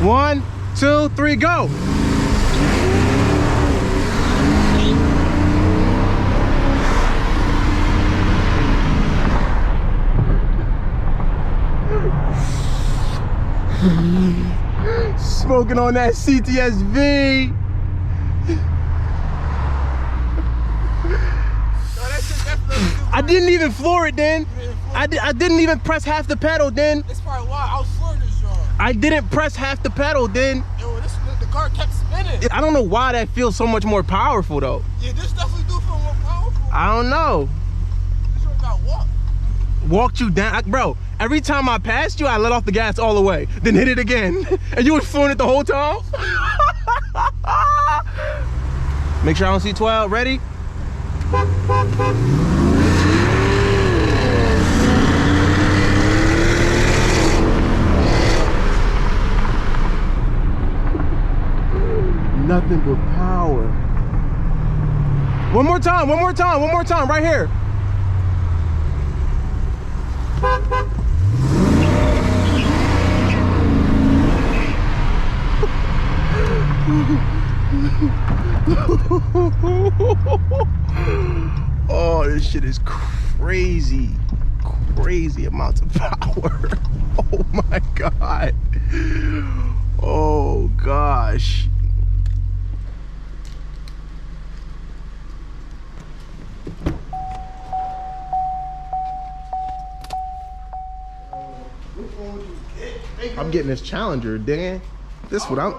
1, 2, 3, go. Smoking on that CTS-V. I didn't even floor it then. I didn't even press half the pedal then. That's probably why I was flooring this joint. I didn't press half the pedal then. Yo, the car kept spinning. I don't know why that feels so much more powerful though. Yeah, this definitely do feel more powerful. I don't know. This one got walked. Walked you down, bro. Every time I passed you, I let off the gas all the way, then hit it again, and you were flooring it the whole time. Make sure I don't see 12. Ready? Nothing but power. One more time, one more time, one more time, right here. Oh, this shit is crazy. Crazy amounts of power. Oh my God. Oh gosh. I'm getting this Challenger, Dan. This what I'm.